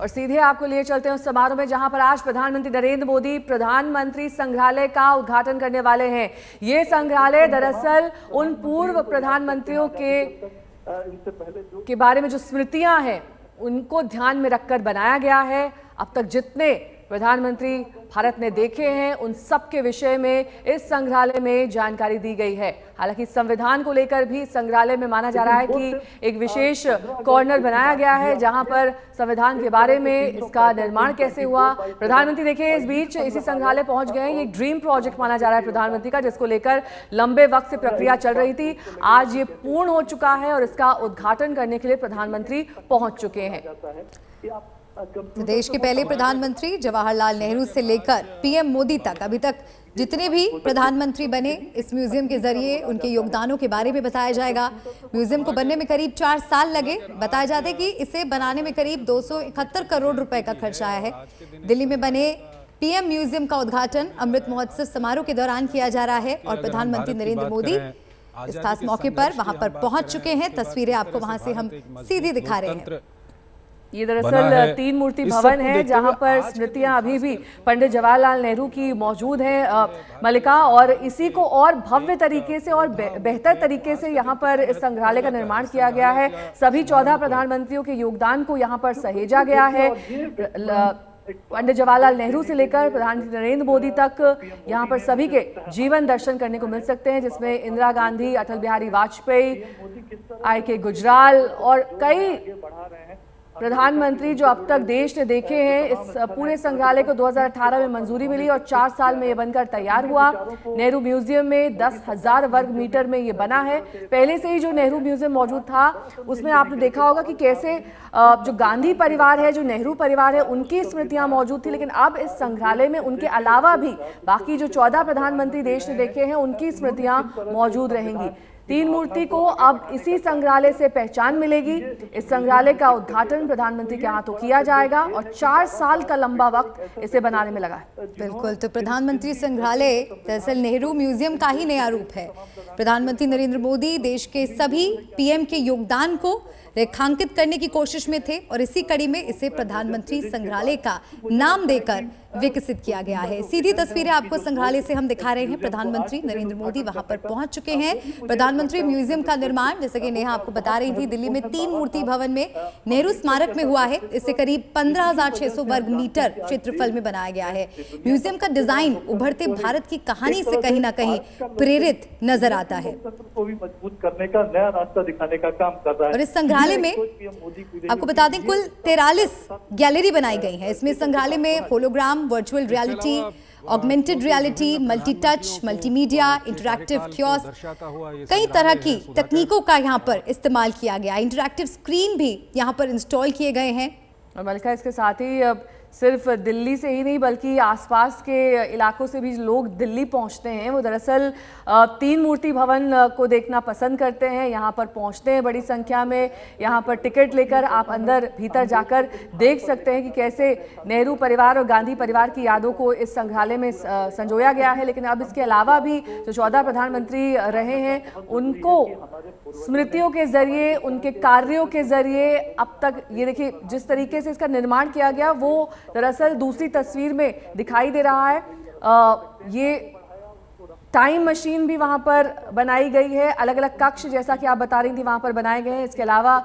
और सीधे आपको लिए चलते हैं उस समारोह में जहां पर आज प्रधानमंत्री नरेंद्र मोदी प्रधानमंत्री संग्रहालय का उद्घाटन करने वाले हैं। ये संग्रहालय दरअसल उन पूर्व प्रधानमंत्रियों के बारे में जो स्मृतियां हैं उनको ध्यान में रखकर बनाया गया है। अब तक जितने प्रधानमंत्री भारत ने देखे हैं उन सब के विषय में इस संग्रहालय में जानकारी दी गई है। हालांकि संविधान को लेकर भी संग्रहालय में माना जा रहा है कि एक विशेष कॉर्नर बनाया गया है जहां पर संविधान के बारे में, इसका निर्माण कैसे हुआ। प्रधानमंत्री देखिए इस बीच इसी संग्रहालय पहुंच गए हैं। ये एक ड्रीम प्रोजेक्ट माना जा रहा है प्रधानमंत्री का, जिसको लेकर लंबे वक्त से प्रक्रिया चल रही थी। आज ये पूर्ण हो चुका है और इसका उद्घाटन करने के लिए प्रधानमंत्री पहुंच चुके हैं। देश के पहले प्रधानमंत्री जवाहरलाल नेहरू से लेकर पीएम मोदी तक अभी तक जितने भी प्रधानमंत्री बने, इस म्यूजियम के जरिए उनके योगदानों के बारे में बताया जाएगा। म्यूजियम को बनने में करीब 4 साल लगे। बताया जाता है कि इसे बनाने में करीब 271 करोड़ रुपए का खर्च आया है। दिल्ली में बने पीएम म्यूजियम का उद्घाटन अमृत महोत्सव समारोह के दौरान किया जा रहा है और प्रधानमंत्री नरेंद्र मोदी इस खास मौके पर वहां पर पहुंच चुके हैं। तस्वीरें आपको वहां से हम सीधी दिखा रहे हैं। ये दरअसल 3 मूर्ति भवन है जहां पर स्मृतियां अभी भी पंडित जवाहरलाल नेहरू की मौजूद हैं मलिका, और इसी को और भव्य तरीके से और बेहतर तरीके से यहां पर इस संग्रहालय का निर्माण किया गया है। सभी 14 प्रधानमंत्रियों के योगदान को यहां पर सहेजा गया है। पंडित जवाहरलाल नेहरू से लेकर प्रधानमंत्री नरेंद्र मोदी तक यहाँ पर सभी के जीवन दर्शन करने को मिल सकते हैं, जिसमें इंदिरा गांधी, अटल बिहारी वाजपेयी, IK गुजराल और कई प्रधानमंत्री जो अब तक देश ने देखे हैं। इस पूरे संग्रहालय को 2018 में मंजूरी मिली और 4 साल में ये बनकर तैयार हुआ। नेहरू म्यूजियम में 10,000 वर्ग मीटर में ये बना है। पहले से ही जो नेहरू म्यूजियम मौजूद था उसमें आपने देखा होगा कि कैसे जो गांधी परिवार है, जो नेहरू परिवार है, उनकी स्मृतियां मौजूद थी, लेकिन अब इस संग्रहालय में उनके अलावा भी बाकी जो 14 प्रधानमंत्री देश ने देखे हैं उनकी स्मृतियां मौजूद रहेंगी। 3 मूर्ति को अब इसी संग्रहालय से पहचान मिलेगी। इस संग्रहालय का उद्घाटन प्रधानमंत्री के हाथों किया जाएगा और 4 साल का लंबा वक्त इसे बनाने में लगा है। बिल्कुल, तो प्रधानमंत्री संग्रहालय दरअसल नेहरू म्यूजियम का ही नया रूप है। प्रधानमंत्री नरेंद्र मोदी देश के सभी पीएम के योगदान को रेखांकित करने की कोशिश में थे और इसी कड़ी में इसे प्रधानमंत्री संग्रहालय का नाम देकर विकसित किया गया है। सीधी तस्वीरें आपको संग्रहालय से हम दिखा रहे हैं। प्रधानमंत्री नरेंद्र मोदी वहां पर पहुंच चुके हैं। प्रधानमंत्री म्यूजियम का निर्माण, जैसे कि नेहा आपको बता रही थी, दिल्ली में 3 मूर्ति भवन में नेहरू स्मारक में हुआ है। इसे करीब 15,600 वर्ग मीटर क्षेत्रफल में बनाया गया है। म्यूजियम का डिजाइन उभरते भारत की कहानी से कहीं ना कहीं प्रेरित नजर आता है, मजबूत करने का नया रास्ता दिखाने का काम कर रहा है। और इस संग्रहालय में आपको बता दें कुल 43 गैलरी बनाई गई है। इसमें संग्रहालय में hologram, virtual reality, augmented reality, multi touch, multimedia, interactive kiosk, कई तरह की तकनीकों का यहाँ पर इस्तेमाल किया गया। इंटरैक्टिव स्क्रीन भी यहाँ पर इंस्टॉल किए गए हैं। और मलिका, इसके साथ ही सिर्फ दिल्ली से ही नहीं बल्कि आसपास के इलाकों से भी लोग दिल्ली पहुंचते हैं। वो दरअसल 3 मूर्ति भवन को देखना पसंद करते हैं, यहाँ पर पहुंचते हैं बड़ी संख्या में। यहाँ पर टिकट लेकर आप अंदर भीतर जाकर देख सकते हैं कि कैसे नेहरू परिवार और गांधी परिवार की यादों को इस संग्रहालय में संजोया गया है। लेकिन अब इसके अलावा भी जो 14 प्रधानमंत्री रहे हैं उनको स्मृतियों के जरिए, उनके कार्यों के जरिए अब तक ये देखिए जिस तरीके से इसका निर्माण किया गया वो दरअसल दूसरी तस्वीर में दिखाई दे रहा है। ये टाइम मशीन भी वहां पर बनाई गई है। अलग अलग कक्ष जैसा कि आप बता रही थी वहां पर बनाए गए हैं। इसके अलावा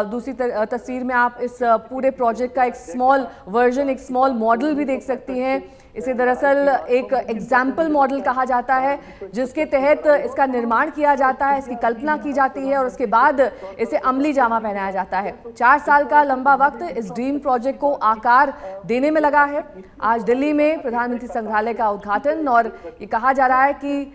दूसरी तस्वीर में आप इस पूरे प्रोजेक्ट का एक स्मॉल वर्जन, एक स्मॉल मॉडल भी देख सकती हैं। इसे दरअसल एक एग्जाम्पल मॉडल कहा जाता है, जिसके तहत इसका निर्माण किया जाता है, इसकी कल्पना की जाती है और उसके बाद इसे अमली जामा पहनाया जाता है। 4 साल का लंबा वक्त इस ड्रीम प्रोजेक्ट को आकार देने में लगा है। आज दिल्ली में प्रधानमंत्री संग्रहालय का उद्घाटन, और ये कहा जा रहा है कि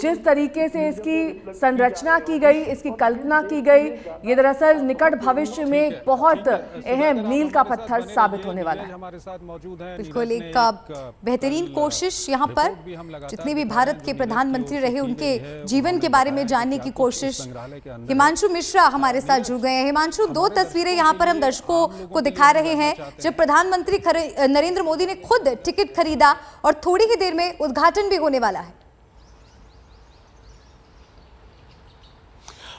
जिस तरीके से इसकी संरचना की गई, इसकी कल्पना की गई, ये दरअसल निकट भविष्य में बहुत अहम मील का पत्थर साबित होने वाला है। बिल्कुल एक बेहतरीन कोशिश यहाँ पर जितने भी भारत के प्रधानमंत्री रहे उनके जीवन के बारे में जानने की कोशिश। हिमांशु मिश्रा हमारे साथ जुड़ गए हैं। हिमांशु, 2 तस्वीरें यहाँ पर हम दर्शकों को दिखा रहे हैं जब प्रधानमंत्री नरेंद्र मोदी ने खुद टिकट खरीदा और थोड़ी ही देर में उद्घाटन भी होने वाला है।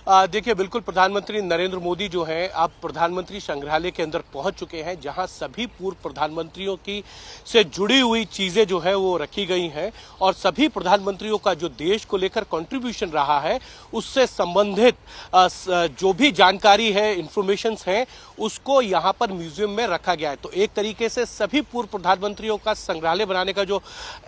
देखिए, बिल्कुल प्रधानमंत्री नरेंद्र मोदी जो हैं अब प्रधानमंत्री संग्रहालय के अंदर पहुंच चुके हैं, जहां सभी पूर्व प्रधानमंत्रियों की से जुड़ी हुई चीजें जो है वो रखी गई हैं और सभी प्रधानमंत्रियों का जो देश को लेकर कंट्रीब्यूशन रहा है उससे संबंधित जो भी जानकारी है, इंफॉर्मेशंस हैं, उसको यहां पर म्यूजियम में रखा गया है। तो एक तरीके से सभी पूर्व प्रधानमंत्रियों का संग्रहालय बनाने का जो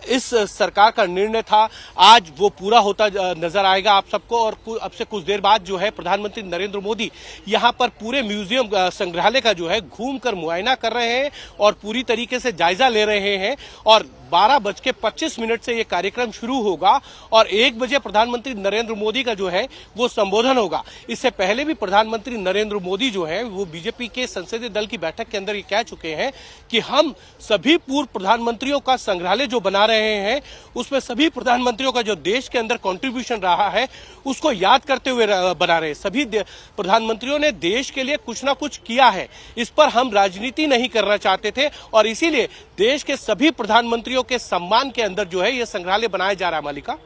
इस सरकार का निर्णय था, आज वो पूरा होता नजर आएगा आप सबको। और अब से कुछ देर बाद जो है प्रधानमंत्री नरेंद्र मोदी यहां पर पूरे म्यूजियम संग्रहालय का जो है घूमकर मुआयना कर रहे हैं और पूरी तरीके से जायजा ले रहे हैं। और 12:25 से ये कार्यक्रम शुरू होगा और 1 बजे प्रधानमंत्री नरेंद्र मोदी का जो है वो संबोधन होगा। इससे पहले भी प्रधानमंत्री नरेंद्र मोदी जो है वो बीजेपी के संसदीय दल की बैठक के अंदर ये कह चुके हैं कि हम सभी पूर्व प्रधानमंत्रियों का संग्रहालय जो बना रहे हैं उसमें सभी प्रधानमंत्रियों का जो देश के अंदर कंट्रीब्यूशन रहा है उसको याद करते हुए बना रहे हैं। सभी प्रधानमंत्रियों ने देश के लिए कुछ ना कुछ किया है, इस पर हम राजनीति नहीं करना चाहते थे और इसीलिए देश के सभी प्रधानमंत्रियों के सम्मान के अंदर जो है ये संग्रहालय बनाया जा रहा है। मालिका,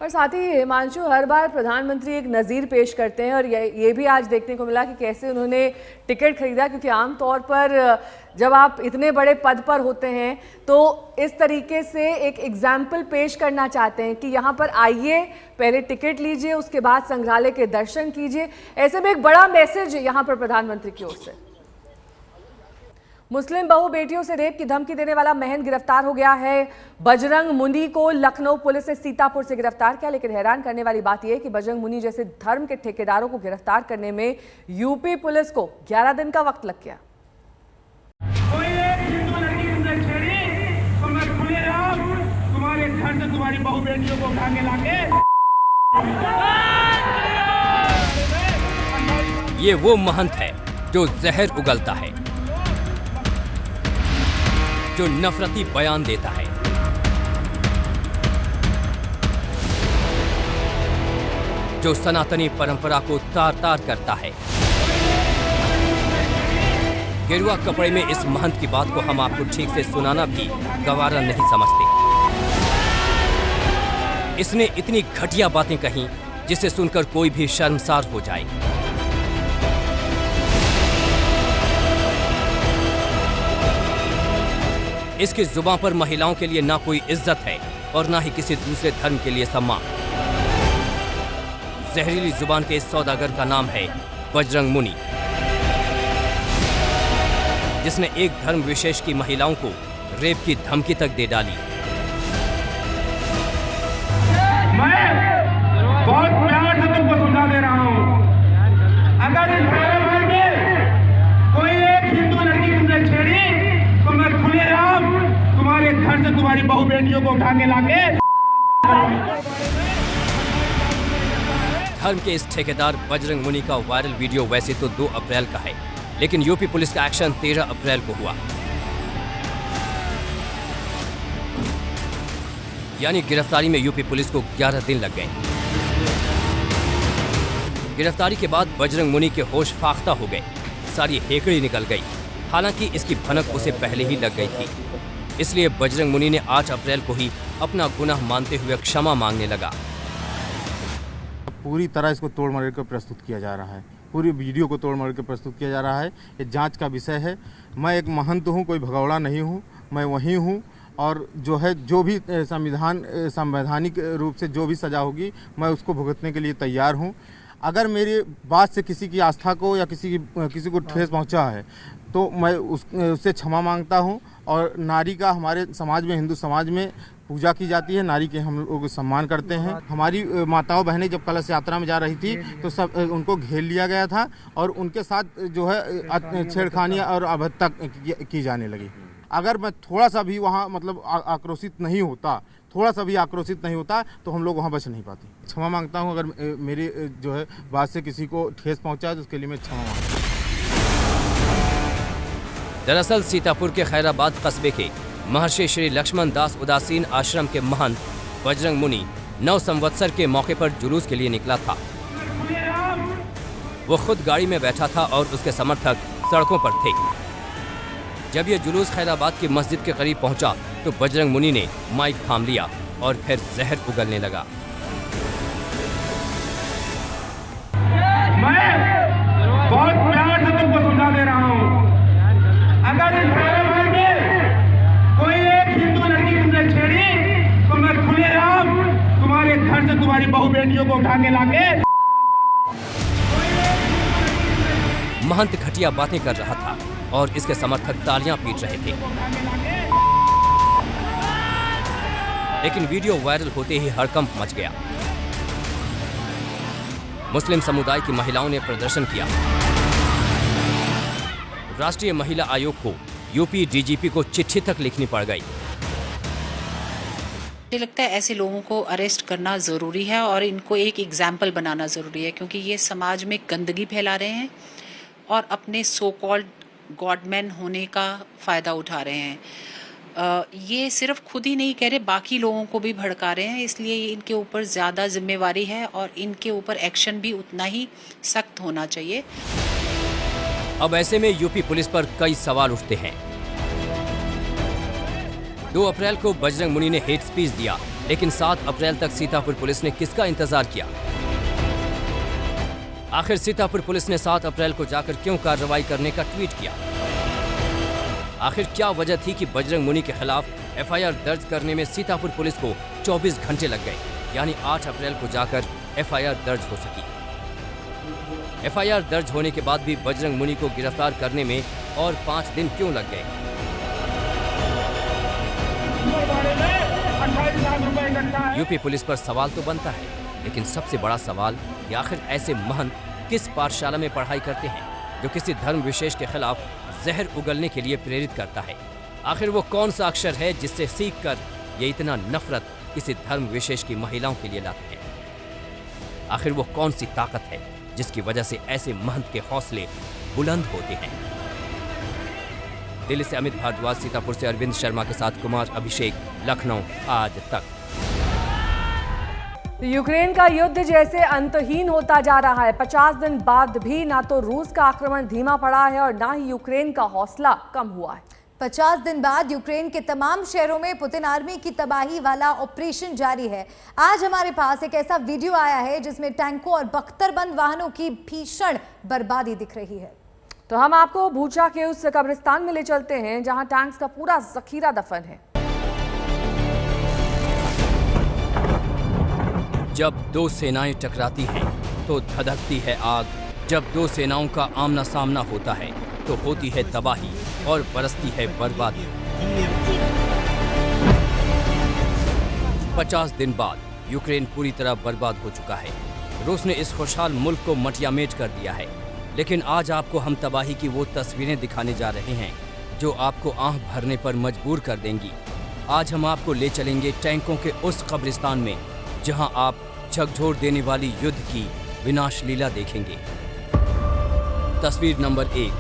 और साथ ही हिमांशु, हर बार प्रधानमंत्री एक नज़ीर पेश करते हैं और ये भी आज देखने को मिला कि कैसे उन्होंने टिकट खरीदा, क्योंकि आमतौर पर जब आप इतने बड़े पद पर होते हैं तो इस तरीके से एक एग्जाम्पल पेश करना चाहते हैं कि यहाँ पर आइए, पहले टिकट लीजिए, उसके बाद संग्रहालय के दर्शन कीजिए। ऐसे में एक बड़ा मैसेज यहाँ पर प्रधानमंत्री की ओर से। मुस्लिम बहू बेटियों से रेप की धमकी देने वाला महंत गिरफ्तार हो गया है। बजरंग मुनि को लखनऊ पुलिस ने सीतापुर से गिरफ्तार किया, लेकिन हैरान करने वाली बात यह है कि बजरंग मुनि जैसे धर्म के ठेकेदारों को गिरफ्तार करने में यूपी पुलिस को 11 दिन का वक्त लग गया। कोई एक हिंदू लड़की तुमने छेड़ी तो मैं खुलेआम तुम्हारे घर से तुम्हारी बहू बेटियों को उठा के लाके। ये वो महंत है जो जहर उगलता है, जो नफरती बयान देता है, जो सनातनी परंपरा को तार तार करता है। गेरुआ कपड़े में इस महंत की बात को हम आपको ठीक से सुनाना भी गवारा नहीं समझते। इसने इतनी घटिया बातें कही जिसे सुनकर कोई भी शर्मसार हो जाए। इसकी जुबान पर महिलाओं के लिए ना कोई इज्जत है और ना ही किसी दूसरे धर्म के लिए सम्मान। जहरीली जुबान के इस सौदागर का नाम है बजरंग मुनि, जिसने एक धर्म विशेष की महिलाओं को रेप की धमकी तक दे डाली। मैं बहुत प्यार से तुमको समझा दे रहा हूँ, अगर इस भारत में कोई एक हिंदू लड़की तुमने छेड़ी तो मैं खुलेआम तुम्हारे घर से तुम्हारी बहू बेटियों को उठा के लाके। धर्म के इस ठेकेदार बजरंग मुनि का वायरल वीडियो वैसे तो 2 अप्रैल का है, लेकिन यूपी पुलिस का एक्शन 13 अप्रैल को हुआ। यानी गिरफ्तारी में यूपी पुलिस को 11 दिन लग गए। गिरफ्तारी के बाद बजरंग मुनि के होश फाख्ता हो गए, सारी हेकड़ी निकल गई। हालांकि इसकी भनक उसे पहले ही लग गई थी, इसलिए बजरंग मुनि ने 8 अप्रैल को ही अपना गुनाह मानते हुए क्षमा मांगने लगा। पूरी तरह इसको तोड़ मरोड़ कर प्रस्तुत किया जा रहा है, पूरी वीडियो को तोड़ मरोड़ कर प्रस्तुत किया जा रहा है। ये जांच का विषय है। मैं एक महंत हूँ, कोई भगौड़ा नहीं हूँ, मैं वही हूँ। और जो है, जो भी संवैधानिक रूप से जो भी सज़ा होगी मैं उसको भुगतने के लिए तैयार हूँ। अगर मेरी बात से किसी की आस्था को या किसी को ठेस पहुँचा है तो मैं उससे क्षमा मांगता हूँ। और नारी का हमारे समाज में, हिंदू समाज में पूजा की जाती है, नारी के हम लोग सम्मान करते हैं। हमारी माताओं बहनें जब कलश यात्रा में जा रही थी तो सब उनको घेर लिया गया था और उनके साथ जो है छेड़खानियाँ और अभद्रता की जाने लगी। अगर मैं थोड़ा सा भी वहाँ मतलब आक्रोशित नहीं होता, थोड़ा सा भी आक्रोशित नहीं होता तो हम लोग वहाँ बच नहीं पाते। क्षमा मांगता हूँ, अगर मेरी जो है बात से किसी को ठेस पहुँचा है तो उसके लिए मैं क्षमा मांगता हूँ। दरअसल सीतापुर के खैराबाद कस्बे के महर्षि श्री लक्ष्मण दास उदासीन आश्रम के महंत बजरंग मुनि 9 संवत्सर के मौके पर जुलूस के लिए निकला था। वो खुद गाड़ी में बैठा था और उसके समर्थक सड़कों पर थे। जब ये जुलूस खैराबाद की मस्जिद के करीब पहुंचा तो बजरंग मुनि ने माइक थाम लिया और फिर जहर उगलने लगा। मैं बहुत प्यार से तुमको समझा दे रहा हूं, अगर इस कारोबार में कोई एक हिंदू लड़की तुमने छेड़ी तो मैं खुलेआम तुम्हारे घर से तुम्हारी बहू बेटियों को उठा के लाके। महंत घटिया बातें कर रहा था और इसके समर्थक तालियां पीट रहे थे, लेकिन वीडियो वायरल होते ही हड़कंप मच गया। मुस्लिम समुदाय की महिलाओं ने प्रदर्शन किया। राष्ट्रीय महिला आयोग को यूपी डीजीपी को चिट्ठी तक लिखनी पड़ गई। मुझे लगता है ऐसे लोगों को अरेस्ट करना ज़रूरी है और इनको एक एग्जाम्पल बनाना ज़रूरी है, क्योंकि ये समाज में गंदगी फैला रहे हैं और अपने सो कॉल्ड गॉडमैन होने का फ़ायदा उठा रहे हैं। ये सिर्फ खुद ही नहीं कह रहे, बाकी लोगों को भी भड़का रहे हैं, इसलिए इनके ऊपर ज़्यादा जिम्मेवारी है और इनके ऊपर एक्शन भी उतना ही सख्त होना चाहिए। अब ऐसे में यूपी पुलिस पर कई सवाल उठते हैं। 2 अप्रैल को बजरंग मुनि ने हेट स्पीच दिया, लेकिन 7 अप्रैल तक सीतापुर पुलिस ने किसका इंतजार किया? आखिर सीतापुर पुलिस ने 7 अप्रैल को जाकर क्यों कार्रवाई करने का ट्वीट किया? आखिर क्या वजह थी कि बजरंग मुनि के खिलाफ एफआईआर दर्ज करने में सीतापुर पुलिस को 24 घंटे लग गए, यानी 8 अप्रैल को जाकर एफआईआर दर्ज हो सकी। एफआईआर दर्ज होने के बाद भी बजरंग मुनि को गिरफ्तार करने में और 5 दिन क्यों लग गए? यूपी पुलिस पर सवाल तो बनता है, लेकिन सबसे बड़ा सवाल कि आखिर ऐसे महंत किस पाठशाला में पढ़ाई करते हैं जो किसी धर्म विशेष के खिलाफ जहर उगलने के लिए प्रेरित करता है? आखिर वो कौन सा अक्षर है जिससे सीखकर ये इतना नफरत किसी धर्म विशेष की महिलाओं के लिए लाते हैं? आखिर वो कौन सी ताकत है जिसकी वजह से ऐसे महंत के हौसले बुलंद होते हैं? दिल्ली से अमित भारद्वाज, सीतापुर से अरविंद शर्मा के साथ कुमार अभिषेक, लखनऊ, आज तक। यूक्रेन का युद्ध जैसे अंतहीन होता जा रहा है। 50 दिन बाद भी ना तो रूस का आक्रमण धीमा पड़ा है और ना ही यूक्रेन का हौसला कम हुआ है। 50 दिन बाद यूक्रेन के तमाम शहरों में पुतिन आर्मी की तबाही वाला ऑपरेशन जारी है। आज हमारे पास एक ऐसा वीडियो आया है जिसमें टैंकों और बख्तरबंद वाहनों की भीषण बर्बादी दिख रही है। तो हम आपको बूचा के उस कब्रिस्तान में ले चलते हैं जहां टैंक्स का पूरा जखीरा दफन है। जब 2 सेनाएं टकराती हैं तो धधकती है आग। जब 2 सेनाओं का आमना सामना होता है तो होती है तबाही और बरसती है बर्बादी। 50 दिन बाद यूक्रेन पूरी तरह बर्बाद हो चुका है। रूस ने इस खुशहाल मुल्क को मटियामेट कर दिया है। लेकिन आज आपको हम तबाही की वो तस्वीरें दिखाने जा रहे हैं जो आपको आंख भरने पर मजबूर कर देंगी। आज हम आपको ले चलेंगे टैंकों के उस कब्रिस्तान में जहां आप झकझोर देने वाली युद्ध की विनाश लीला देखेंगे। तस्वीर नंबर 1,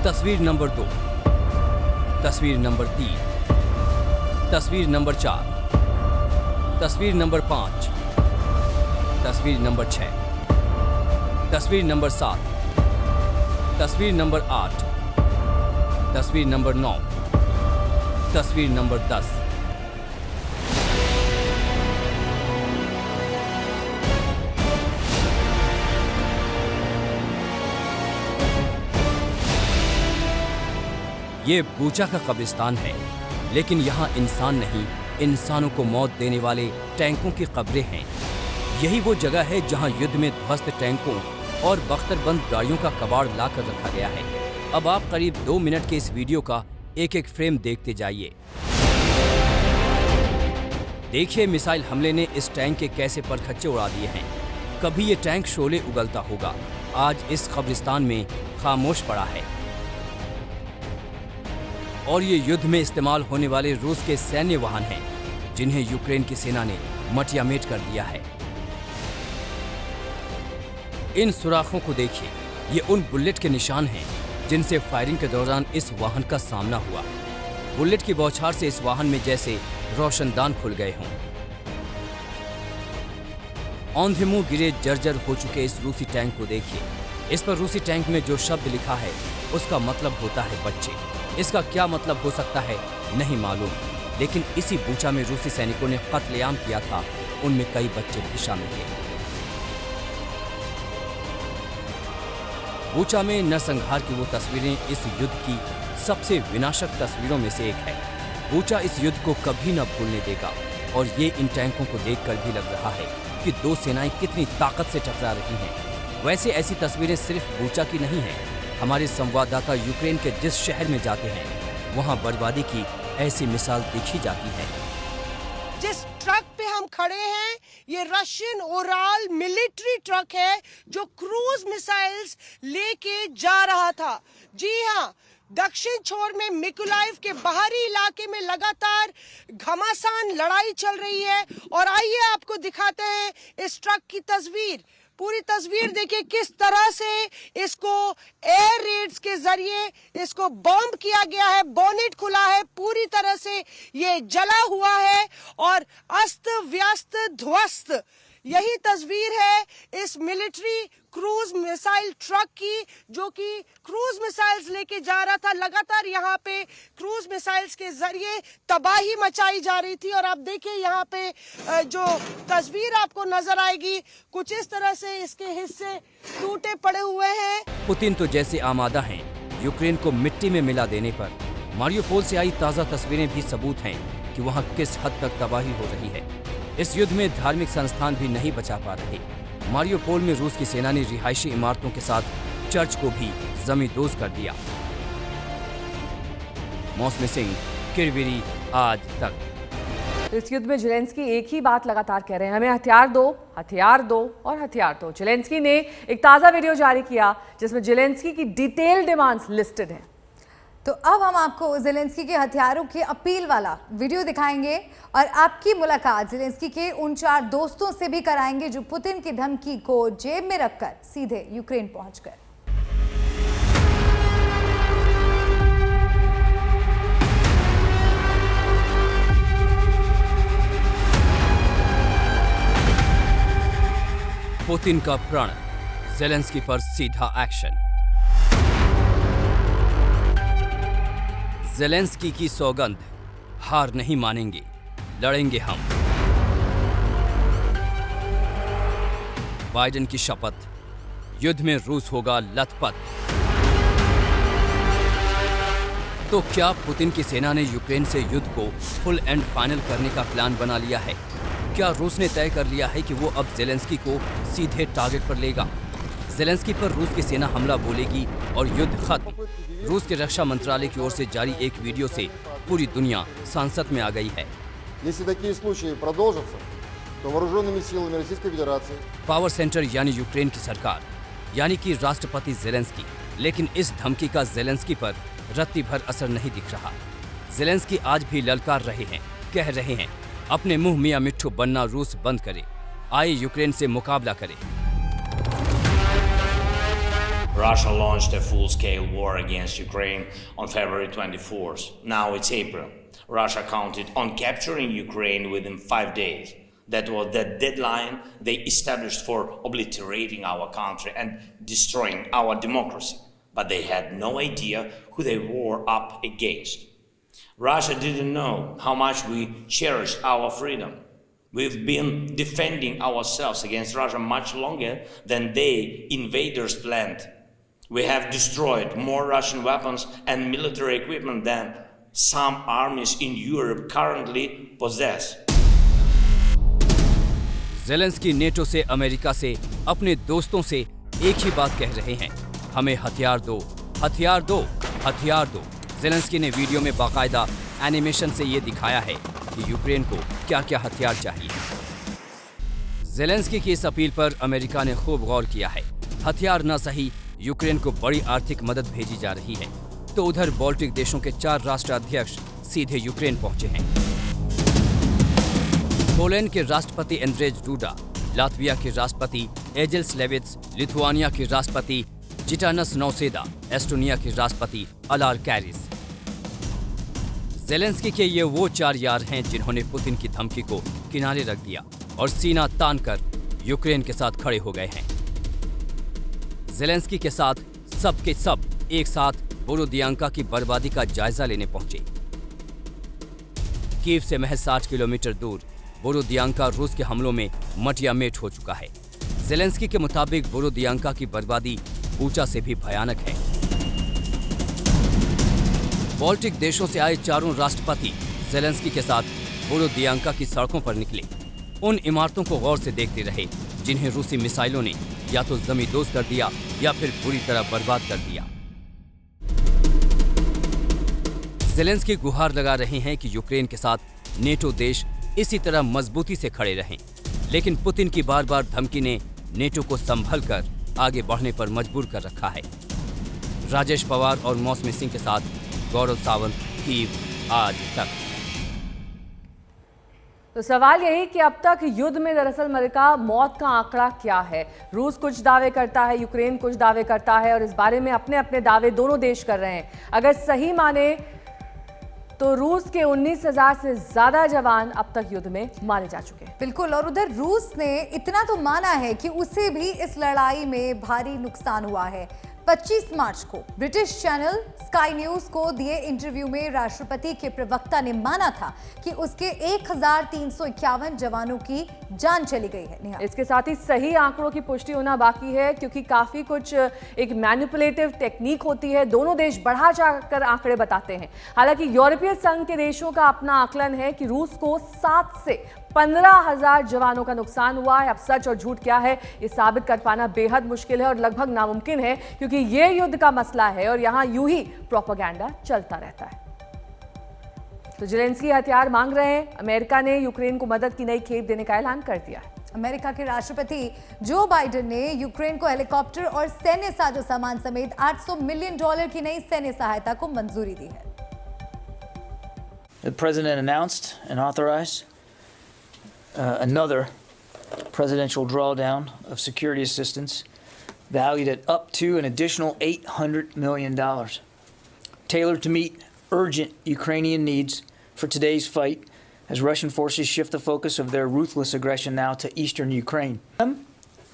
तस्वीर नंबर 2, तस्वीर नंबर 3, तस्वीर नंबर 4, तस्वीर नंबर 5, तस्वीर नंबर 6, तस्वीर नंबर 7, तस्वीर नंबर 8, तस्वीर नंबर 9, तस्वीर नंबर 10। ये बूचा का कब्रिस्तान है, लेकिन यहाँ इंसान नहीं, इंसानों को मौत देने वाले टैंकों की कब्रें हैं। यही वो जगह है जहाँ युद्ध में ध्वस्त टैंकों और बख्तरबंद गाड़ियों का कबाड़ लाकर रखा गया है। अब आप करीब 2 मिनट के इस वीडियो का एक एक फ्रेम देखते जाइए। देखिए मिसाइल हमले ने इस टैंक के कैसे परखच्चे उड़ा दिए हैं। कभी ये टैंक शोले उगलता होगा, आज इस कब्रिस्तान में खामोश पड़ा है। और ये युद्ध में इस्तेमाल होने वाले रूस के सैन्य वाहन हैं जिन्हें यूक्रेन की सेना ने मटियामेट कर दिया है। इन सुराखों को देखिए, ये उन बुलेट के निशान हैं जिनसे फायरिंग के दौरान इस वाहन का सामना हुआ। बुलेट की बौछार से इस वाहन में जैसे रोशनदान खुल गए हों। औंधे मुंह गिरे जर्जर हो चुके इस रूसी टैंक को देखिए। इस पर रूसी टैंक में जो शब्द लिखा है उसका मतलब होता है बच्चे। इसका क्या मतलब हो सकता है नहीं मालूम, लेकिन इसी बूचा में रूसी सैनिकों ने कत्लेआम किया था, उनमें कई बच्चे भी शामिल थे। बूचा में नरसंहार की वो तस्वीरें इस युद्ध की सबसे विनाशक तस्वीरों में से एक है। बूचा इस युद्ध को कभी न भूलने देगा और ये इन टैंकों को देखकर भी लग रहा है कि दो सेनाएं कितनी ताकत से टकरा रही हैं। वैसे ऐसी तस्वीरें सिर्फ बूचा की नहीं हैं। हमारे संवाददाता यूक्रेन के जिस शहर में जाते हैं वहां बर्बादी की ऐसी मिसाल देखी जाती है। जिस ट्रक पे हम खड़े हैं ये रशियन ओराल मिलिट्री ट्रक है जो क्रूज मिसाइल्स लेके जा रहा था। जी हाँ, दक्षिण छोर में मिकोलाइव के बाहरी इलाके में लगातार घमासान लड़ाई चल रही है और आइए आपको दिखाते हैं इस ट्रक की तस्वीर। पूरी तस्वीर देखिए किस तरह से इसको एयर रेड्स के जरिए इसको बॉम्ब किया गया है। बोनेट खुला है, पूरी तरह से ये जला हुआ है और अस्त व्यस्त ध्वस्त। यही तस्वीर है इस मिलिट्री क्रूज मिसाइल ट्रक की जो कि क्रूज मिसाइल्स लेके जा रहा था। लगातार यहाँ पे क्रूज मिसाइल्स के जरिए तबाही मचाई जा रही थी और आप देखिए यहाँ पे जो तस्वीर आपको नजर आएगी कुछ इस तरह से इसके हिस्से टूटे पड़े हुए हैं। पुतिन तो जैसे आमादा हैं यूक्रेन को मिट्टी में मिला देने पर। मारियोपोल से आई ताज़ा तस्वीरें भी सबूत हैं कि वहाँ किस हद तक तबाही हो रही है। इस युद्ध में धार्मिक संस्थान भी नहीं बचा पा रहे। मारियोपोल में रूस की सेना ने रिहायशी इमारतों के साथ चर्च को भी जमींदोज कर दिया। मौसमी सिंह, किरविरी, आज तक। इस युद्ध में जेलेंस्की एक ही बात लगातार कह रहे हैं, हमें हथियार दो, हथियार दो और हथियार दो। जेलेंस्की ने एक ताज़ा वीडियो जारी किया जिसमें जेलेंस्की की डिटेल डिमांड्स लिस्टेड हैं। तो अब हम आपको जेलेंस्की के हथियारों की अपील वाला वीडियो दिखाएंगे और आपकी मुलाकात जेलेंस्की के उन 4 दोस्तों से भी कराएंगे जो पुतिन की धमकी को जेब में रखकर सीधे यूक्रेन पहुंच गए। पुतिन का प्रण, जेलेंस्की पर सीधा एक्शन। जेलेंस्की की सौगंध, हार नहीं मानेंगे, लड़ेंगे हम। बाइडेन की शपथ, युद्ध में रूस होगा लथपथ। तो क्या पुतिन की सेना ने यूक्रेन से युद्ध को फुल एंड फाइनल करने का प्लान बना लिया है? क्या रूस ने तय कर लिया है कि वो अब जेलेंस्की को सीधे टारगेट पर लेगा? जेलेंस्की पर रूस की सेना हमला बोलेगी और युद्ध खत्म। रूस के रक्षा मंत्रालय की ओर से जारी एक वीडियो से पूरी दुनिया सांसद में आ गई है। पावर सेंटर यानी यूक्रेन की सरकार, यानी कि राष्ट्रपति जेलेंस्की। लेकिन इस धमकी का जेलेंस्की पर रत्ती भर असर नहीं दिख रहा। जेलेंस्की आज भी ललकार रहे हैं, कह रहे हैं अपने मुंह मियां मिट्ठू बनना रूस बंद करे, आए यूक्रेन से मुकाबला करे। Russia launched a full-scale war against Ukraine on February 24th. Now it's April. Russia counted on capturing Ukraine within 5 days. That was the deadline they established for obliterating our country and destroying our democracy. But they had no idea who they were up against. Russia didn't know how much we cherished our freedom. We've been defending ourselves against Russia much longer than they invaders planned. We have destroyed more Russian weapons and military equipment than some armies in Europe currently possess. Zelensky NATO से, America से, अपने दोस्तों से एक ही बात कह रहे हैं, हमें हथियार दो, हथियार दो, हथियार दो। जेलेंस्की ने वीडियो में बाकायदा एनिमेशन से ये दिखाया है कि यूक्रेन को क्या-क्या हथियार चाहिए। जेलेंस्की की इस अपील पर अमेरिका ने खूब गौर किया है। हथियार न सही, यूक्रेन को बड़ी आर्थिक मदद भेजी जा रही है। तो उधर बाल्टिक देशों के 4 राष्ट्राध्यक्ष सीधे यूक्रेन पहुंचे हैं। पोलैंड के राष्ट्रपति एंड्रेज डूडा, लातविया के राष्ट्रपति एजिल्स लेविट्स, लिथुआनिया के राष्ट्रपति जिटानस नौसेदा, एस्टोनिया के राष्ट्रपति अलार कैरिस। जेलेंस्की के ये वो 4 यार हैं जिन्होंने पुतिन की धमकी को किनारे रख दिया और सीना तानकर यूक्रेन के साथ खड़े हो गए हैं। जेलेंस्की के साथ सब के सब एक साथ बोरोदियांका की बर्बादी का जायजा लेने पहुंचे। कीव से महज 60 किलोमीटर दूर बोरोदियांका रूस के हमलों में मटिया मेट हो चुका है। जेलेंस्की के मुताबिक बोरोदियांका की बर्बादी बूचा से भी भयानक है। बाल्टिक देशों से आए चारों राष्ट्रपति ज़ेलेंस्की के साथ बोरोदियांका की सड़कों पर निकले। उन इमारतों को गौर से देखते रहे जिन्हें रूसी मिसाइलों ने या तो जमींदोज कर दिया या फिर पूरी तरह बर्बाद कर दिया। ज़ेलेंस्की गुहार लगा रहे हैं कि यूक्रेन के साथ नेटो देश इसी तरह मजबूती से खड़े रहें, लेकिन पुतिन की बार बार धमकी ने नेटो को संभल कर आगे बढ़ने पर मजबूर कर रखा है। राजेश पवार और मौसमी सिंह के साथ गौरव सावंत, कीव आज तक। तो सवाल यही कि अब तक युद्ध में दरअसल मरका मौत का आंकड़ा क्या है। रूस कुछ दावे करता है, यूक्रेन कुछ दावे करता है और इस बारे में अपने अपने दावे दोनों देश कर रहे हैं। अगर सही माने तो रूस के 19,000 से ज्यादा जवान अब तक युद्ध में मारे जा चुके हैं। बिल्कुल, और उधर रूस ने इतना तो माना है कि उसे भी इस लड़ाई में भारी नुकसान हुआ है। 25 मार्च को ब्रिटिश चैनल स्काई न्यूज को दिए इंटरव्यू में राष्ट्रपति के प्रवक्ता ने माना था कि उसके 1351 जवानों की जान चली गई है। इसके साथ ही सही आंकड़ों की पुष्टि होना बाकी है, क्योंकि काफी कुछ एक मैनिपुलेटिव टेक्निक होती है। दोनों देश बढ़ा चढ़कर आंकड़े बताते हैं। हालांकि यूरोपीय संघ के देशों का अपना आकलन है कि रूस को 7 से 15,000 जवानों का नुकसान हुआ है। अब सच और झूठ क्या है ये साबित कर पाना बेहद मुश्किल है और लगभग नामुमकिन है, क्योंकि ये युद्ध का मसला है और यहां यूं ही प्रोपेगेंडा चलता रहता है। तो ज़ेलेंस्की हथियार मांग रहे हैं। अमेरिका ने यूक्रेन को मदद की नई खेप देने का ऐलान कर दिया है। अमेरिका के राष्ट्रपति जो बाइडेन ने यूक्रेन को हेलीकॉप्टर और सैन्य साजो सामान समेत $800 मिलियन की नई सैन्य सहायता को मंजूरी दी है। The president announced and authorized another presidential drawdown of security assistance valued at up to an additional $800 million, tailored to meet urgent Ukrainian needs for today's fight as Russian forces shift the focus of their ruthless aggression now to eastern Ukraine.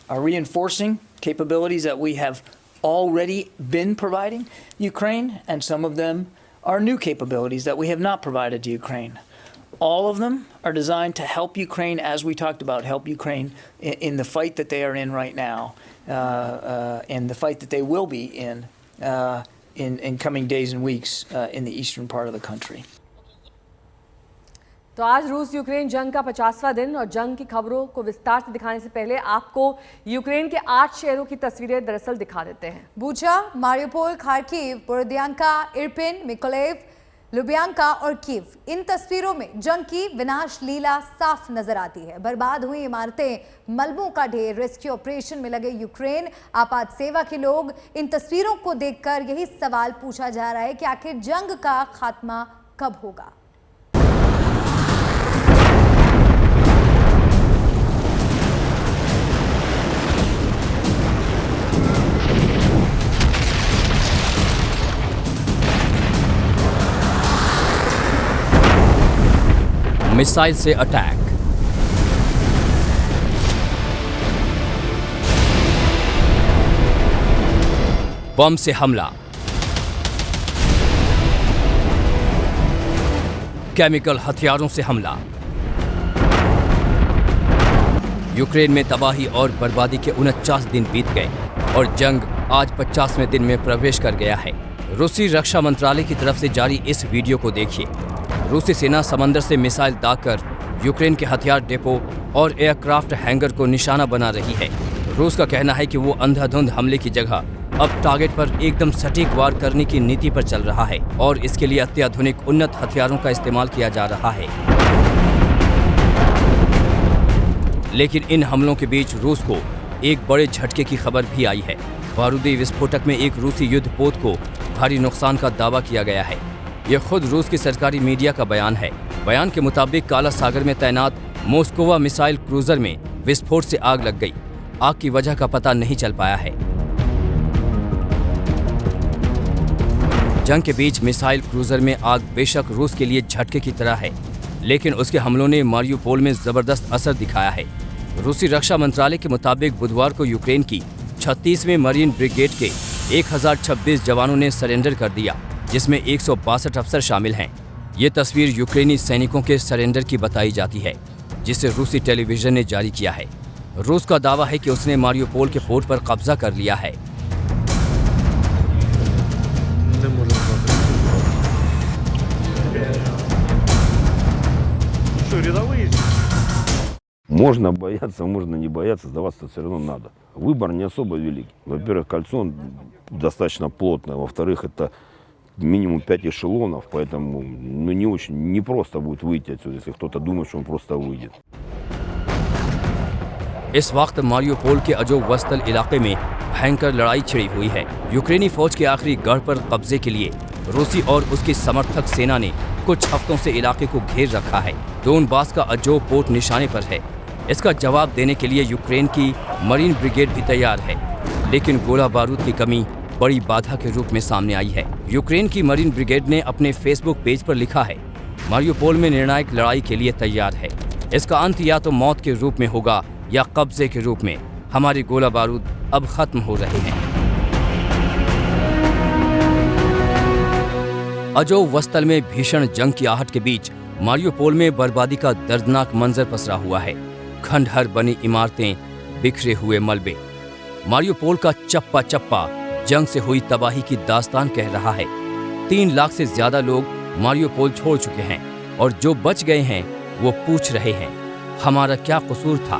Are reinforcing capabilities that we have already been providing Ukraine, and some of them are new capabilities that we have not provided to Ukraine. All of them are designed to help Ukraine, as we talked about, help Ukraine in the fight that they are in right now, and the fight that they will be in coming days and weeks in the eastern part of the country. तो आज रूस Ukraine जंग का 50वां दिन और जंग की खबरों को विस्तार से दिखाने से पहले आपको यूक्रेन के 8 शहरों की तस्वीरें दरअसल दिखा देते हैं। Bucha, Mariupol, Kharkiv, बोरोदियांका, Irpin, Mykolaiv, लुबियांका और कीव। इन तस्वीरों में जंग की विनाश लीला साफ नजर आती है। बर्बाद हुई इमारतें, मलबों का ढेर। रेस्क्यू ऑपरेशन में लगे यूक्रेन आपात सेवा के लोग। इन तस्वीरों को देखकर यही सवाल पूछा जा रहा है कि आखिर जंग का खात्मा कब होगा। मिसाइल से अटैक, बम से हमला, केमिकल हथियारों से हमला। यूक्रेन में तबाही और बर्बादी के 49 दिन बीत गए और जंग आज 50वें दिन में प्रवेश कर गया है। रूसी रक्षा मंत्रालय की तरफ से जारी इस वीडियो को देखिए। रूसी सेना समंदर से मिसाइल दागकर यूक्रेन के हथियार डिपो और एयरक्राफ्ट हैंगर को निशाना बना रही है। रूस का कहना है कि वो अंधाधुंध हमले की जगह अब टारगेट पर एकदम सटीक वार करने की नीति पर चल रहा है और इसके लिए अत्याधुनिक उन्नत हथियारों का इस्तेमाल किया जा रहा है। लेकिन इन हमलों के बीच रूस को एक बड़े झटके की खबर भी आई है। बारूदी विस्फोटक में एक रूसी युद्धपोत को भारी नुकसान का दावा किया गया है। यह खुद रूस की सरकारी मीडिया का बयान है। बयान के मुताबिक काला सागर में तैनात मोस्कोवा मिसाइल क्रूजर में विस्फोट से आग लग गई। आग की वजह का पता नहीं चल पाया है। जंग के बीच मिसाइल क्रूजर में आग बेशक रूस के लिए झटके की तरह है, लेकिन उसके हमलों ने मारियोपोल में जबरदस्त असर दिखाया है। रूसी रक्षा मंत्रालय के मुताबिक बुधवार को यूक्रेन की 36वीं मरीन ब्रिगेड के 1026 जवानों ने सरेंडर कर दिया, जिसमें 162 अफसर शामिल हैं। ये तस्वीर यूक्रेनी सैनिकों के सरेंडर की बताई जाती है, जिसे रूसी टेलीविजन ने जारी किया है। रूस का दावा है कि उसने मारियोपोल के पोर्ट पर कब्जा कर लिया है। Можно бояться, можно не бояться, сдаваться все равно надо. Выбор не особо великий. Во-первых, кольцо он достаточно плотное, во-вторых, это минимум 5 эшелонов, поэтому не очень непросто будет выйти отсюда, если кто-то думает, что он просто выйдет. इस वक्त मारियोपोल के अजोव वस्तल इलाके में भयंकर लड़ाई छिड़ी हुई है। यूक्रेनी फौज के आखिरी गढ़ पर कब्जे के लिए रूसी और उसकी समर्थक सेना ने कुछ हफ्तों से इलाके को घेर रखा है। डोनबास का अजोव पोर्ट निशाने पर है। इसका जवाब देने के लिए यूक्रेन की मरीन ब्रिगेड भी तैयार है, लेकिन गोला बारूद की कमी बड़ी बाधा के रूप में सामने आई है। यूक्रेन की मरीन ब्रिगेड ने अपने फेसबुक पेज पर लिखा है, मारियोपोल में निर्णायक लड़ाई के लिए तैयार है। इसका अंत या तो मौत के रूप में होगा या कब्जे के रूप में। हमारे गोला बारूद अब खत्म हो रहे हैं। अजोव वस्तल में भीषण जंग की आहट के बीच मारियोपोल में बर्बादी का दर्दनाक मंजर पसरा हुआ है। खंडहर बनी इमारतें, बिखरे हुए मलबे। मारियोपोल का चप्पा चप्पा जंग से हुई तबाही की दास्तान कह रहा है। 3 लाख से ज्यादा लोग मारियोपोल छोड़ चुके हैं और जो बच गए हैं वो पूछ रहे हैं, हमारा क्या कसूर था।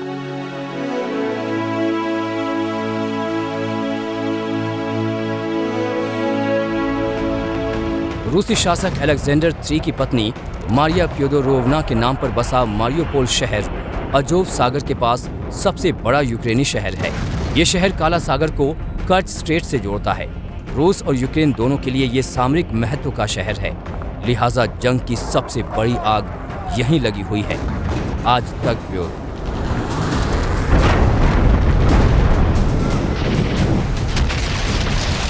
रूसी शासक अलेक्जेंडर III की पत्नी मारिया फ्योदोरोवना के नाम पर बसा मारियोपोल शहर अजोव सागर के पास सबसे बड़ा यूक्रेनी शहर है। ये शहर काला सागर को कर्च स्ट्रेट से जोड़ता है। रूस और यूक्रेन दोनों के लिए ये सामरिक महत्व का शहर है, लिहाजा जंग की सबसे बड़ी आग यहीं लगी हुई है। आज तक ब्यूरो।